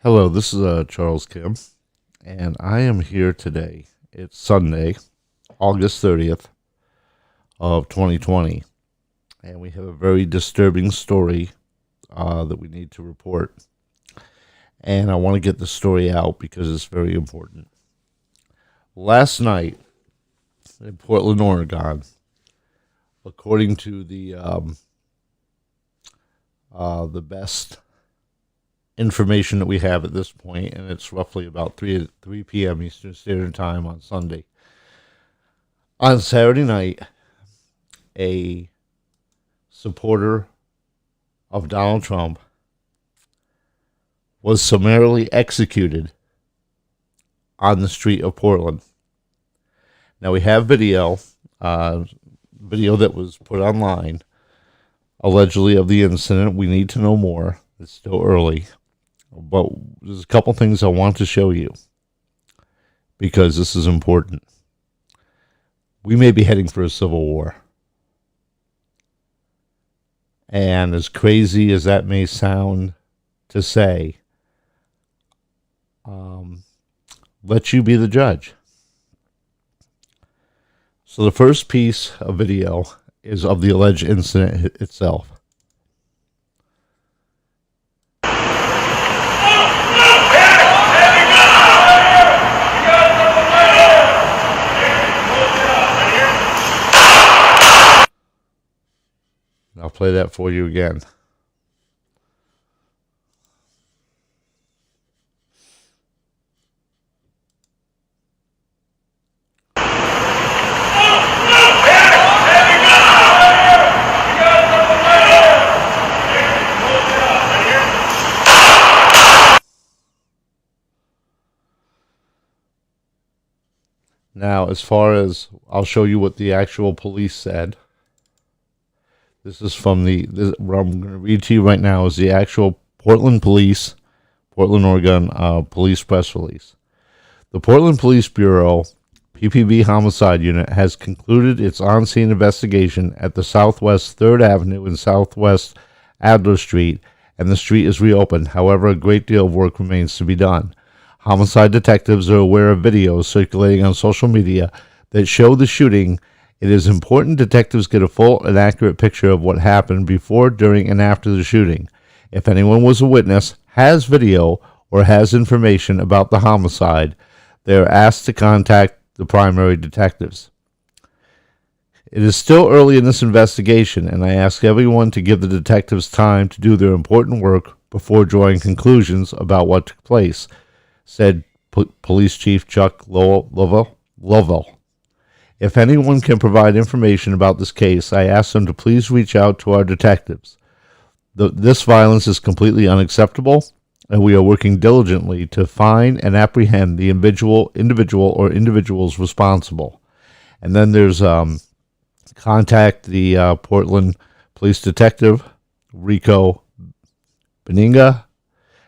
Hello, this is Charles Kim, and I am here today. It's Sunday, August 30th of 2020, and we have a very disturbing story that we need to report. And I want to get the story out because it's very important. Last night in Portland, Oregon, according to the best information that we have at this point, and it's roughly about 3 p.m. Eastern Standard Time on Sunday. On Saturday night, a supporter of Donald Trump was summarily executed on the street of Portland. Now we have video that was put online, allegedly of the incident. We need to know more. It's still early. But there's a couple things I want to show you because this is important. We may be heading for a civil war. And as crazy as that may sound to say, let you be the judge. So the first piece of video is of the alleged incident itself. I'll play that for you again. Now, as far as I'll show you what the actual police said. This is from what I'm going to read to you right now is the actual Portland, Oregon police press release. The Portland Police Bureau, PPB Homicide Unit, has concluded its on-scene investigation at the Southwest 3rd Avenue and Southwest Adler Street, and the street is reopened. However, a great deal of work remains to be done. Homicide detectives are aware of videos circulating on social media that show the shooting. It is important detectives get a full and accurate picture of what happened before, during, and after the shooting. If anyone was a witness, has video, or has information about the homicide, they are asked to contact the primary detectives. It is still early in this investigation, and I ask everyone to give the detectives time to do their important work before drawing conclusions about what took place, said Police Chief Chuck Lovell. If anyone can provide information about this case, I ask them to please reach out to our detectives. This violence is completely unacceptable, and we are working diligently to find and apprehend the individual or individuals responsible. And then there's contact the Portland Police Detective, Rico Beninga,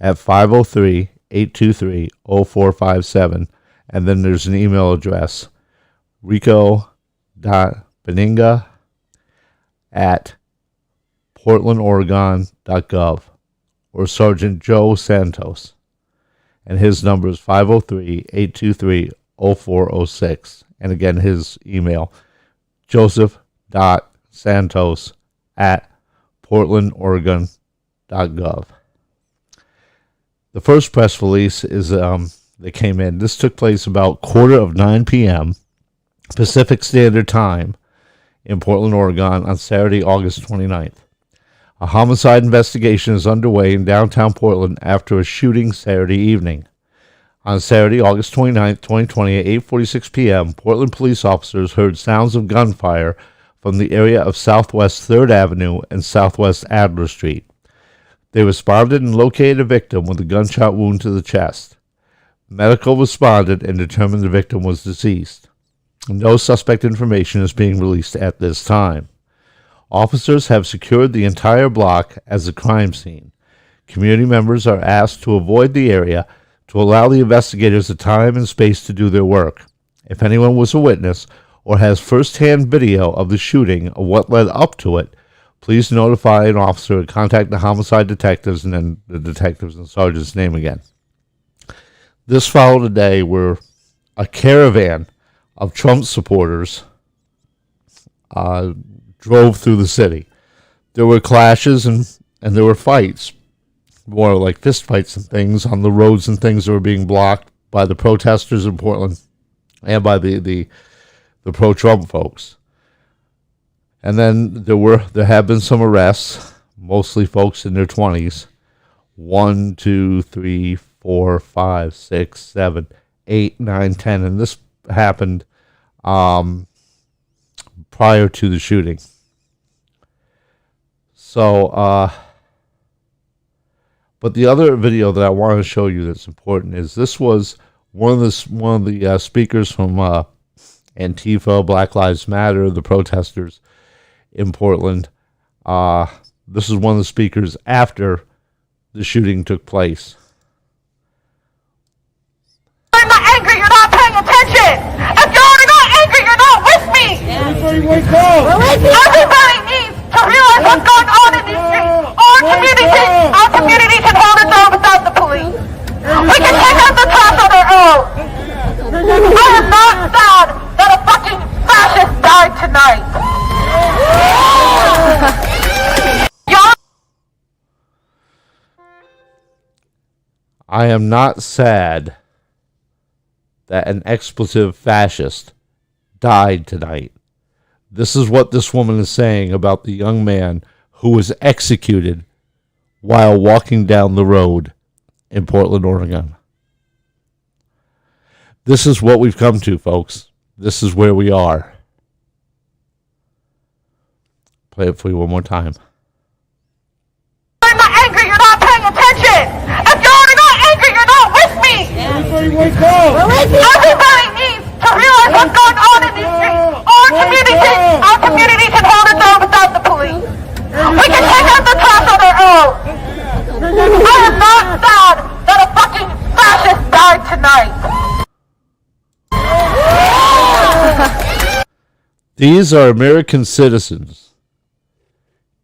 at 503-823-0457. And then there's an email address, rico.beninga@portlandoregon.gov, or Sergeant Joe Santos, and his number is 503-823-0406. And again, his email, joseph.santos@portlandoregon.gov. The first press release is that came in. This took place about 9:15 p.m. Pacific Standard Time in Portland, Oregon on Saturday, August 29th. A homicide investigation is underway in downtown Portland after a shooting Saturday evening. On Saturday, August 29th, 2020 at 8:46 p.m., Portland police officers heard sounds of gunfire from the area of Southwest 3rd Avenue and Southwest Adler Street. They responded and located a victim with a gunshot wound to the chest. Medical responded and determined the victim was deceased. No suspect information is being released at this time. Officers have secured the entire block as a crime scene. Community members are asked to avoid the area to allow the investigators the time and space to do their work. If anyone was a witness or has first-hand video of the shooting or what led up to it, please notify an officer and contact the homicide detectives, and then the detectives and sergeant's name again. This followed a day where a caravan of Trump supporters drove through the city. There were clashes and there were fights, more like fist fights and things on the roads and things that were being blocked by the protesters in Portland and by the pro-Trump folks. And then there have been some arrests, mostly folks in their 20s. 1, 2, 3, 4, 5, 6, 7, 8, 9, 10. And this happened prior to the shooting. So, but the other video that I want to show you that's important is this was one of the speakers from Antifa, Black Lives Matter, the protesters in Portland. This is one of the speakers after the shooting took place. I'm not angry, you're not paying attention. If you're not angry, you're not with me. Everybody wake up! Everybody needs to realize what's going on in these streets. Our community can hold its own without the police. We can take out the cops on our own. I am not sad that a fucking fascist died tonight. I am not sad that an expletive fascist died tonight. This is what this woman is saying about the young man who was executed while walking down the road in Portland, Oregon. This is what we've come to, folks. This is where we are. Play it for you one more time. I'm not angry, you're not paying attention. If you're not angry, you're not with me. Everybody wake up! Everybody needs to realize what's going on in these streets. Our community can hold its own without the police. We can take out the cops on our own. I am not sad that a fucking fascist died tonight. These are American citizens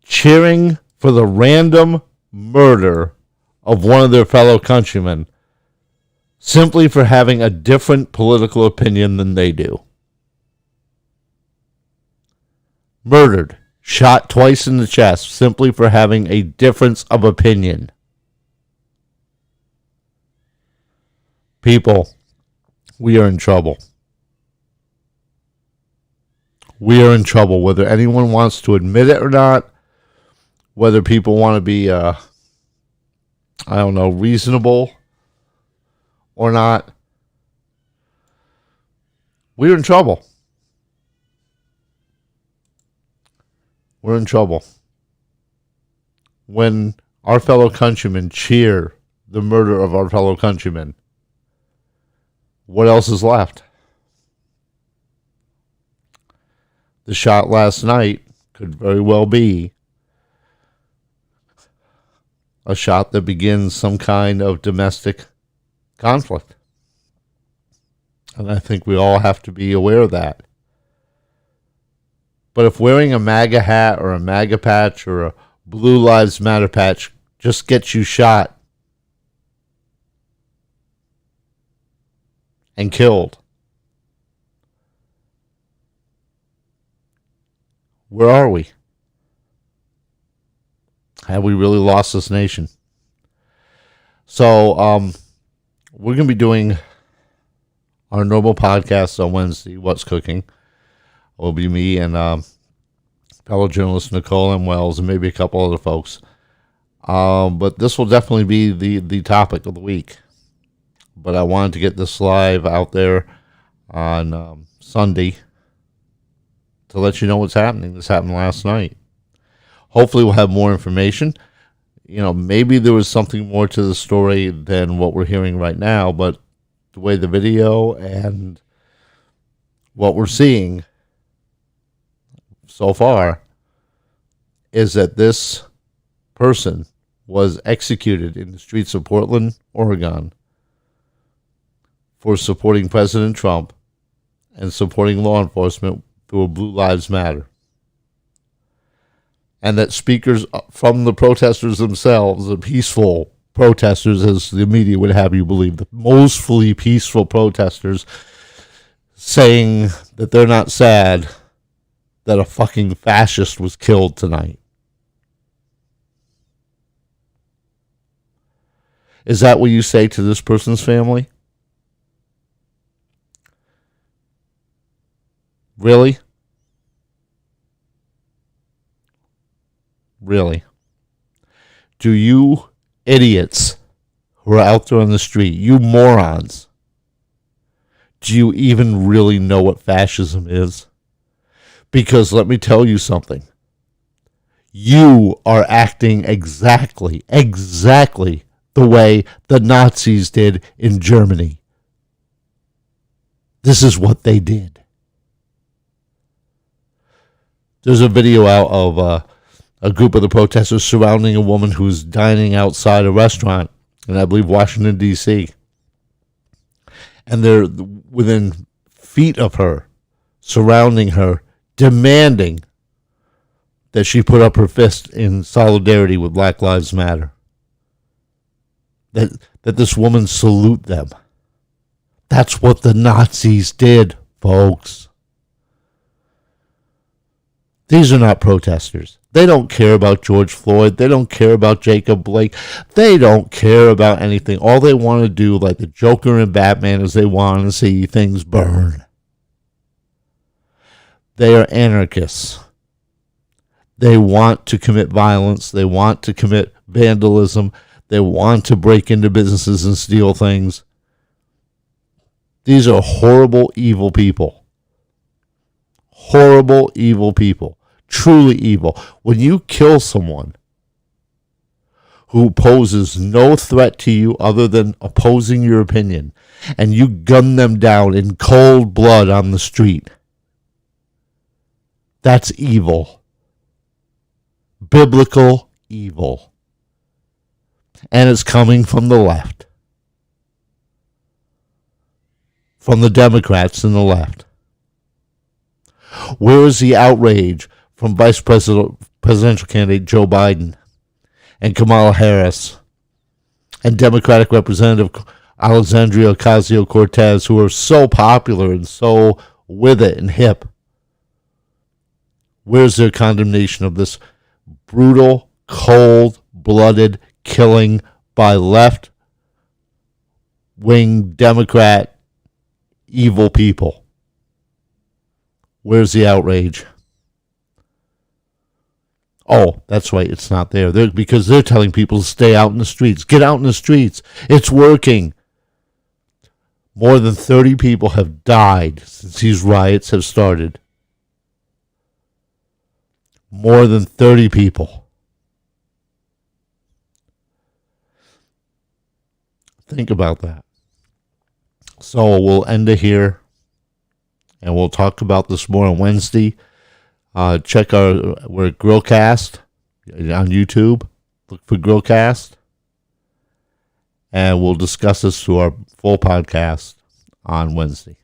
cheering for the random murder of one of their fellow countrymen simply for having a different political opinion than they do. Murdered, shot twice in the chest simply for having a difference of opinion. People, we are in trouble. We are in trouble, whether anyone wants to admit it or not, whether people want to be, reasonable or not. We're in trouble. We're in trouble. When our fellow countrymen cheer the murder of our fellow countrymen, what else is left? The shot last night could very well be a shot that begins some kind of domestic conflict. And I think we all have to be aware of that. But if wearing a MAGA hat or a MAGA patch or a Blue Lives Matter patch just gets you shot and killed, where are we? Have we really lost this nation? So, we're going to be doing our normal podcast on Wednesday, What's Cooking. It will be me and fellow journalist Nicole M. Wells and maybe a couple other folks. But this will definitely be the topic of the week. But I wanted to get this live out there on Sunday to let you know what's happening. This happened last night. Hopefully we'll have more information. You know, maybe there was something more to the story than what we're hearing right now, but the way the video and what we're seeing so far is that this person was executed in the streets of Portland, Oregon for supporting President Trump and supporting law enforcement through a Blue Lives Matter. And that speakers from the protesters themselves, the peaceful protesters, as the media would have you believe, the mostly peaceful protesters, saying that they're not sad that a fucking fascist was killed tonight. Is that what you say to this person's family? Really? Really? Do you idiots who are out there on the street, you morons, do you even really know what fascism is? Because let me tell you something. You are acting exactly the way the Nazis did in Germany. This is what they did. There's a video out of a group of the protesters surrounding a woman who's dining outside a restaurant in, I believe, Washington, D.C. And they're within feet of her, surrounding her, demanding that she put up her fist in solidarity with Black Lives Matter. That this woman salute them. That's what the Nazis did, folks. These are not protesters. They don't care about George Floyd. They don't care about Jacob Blake. They don't care about anything. All they want to do, like the Joker and Batman, is they want to see things burn. They are anarchists. They want to commit violence. They want to commit vandalism. They want to break into businesses and steal things. These are horrible, evil people. Horrible, evil people. Truly evil. When you kill someone who poses no threat to you other than opposing your opinion, and you gun them down in cold blood on the street, that's evil. Biblical evil. And it's coming from the left. From the Democrats and the left. Where is the outrage from presidential candidate Joe Biden and Kamala Harris and Democratic Representative Alexandria Ocasio-Cortez, who are so popular and so with it and hip? Where's their condemnation of this brutal, cold-blooded killing by left-wing Democrat evil people? Where's the outrage? Oh, that's right, it's not there. Because they're telling people to stay out in the streets. Get out in the streets. It's working. More than 30 people have died since these riots have started. More than 30 people. Think about that. So we'll end it here. And we'll talk about this more on Wednesday. Check we're at Grillcast on YouTube. Look for Grillcast. And we'll discuss this through our full podcast on Wednesday.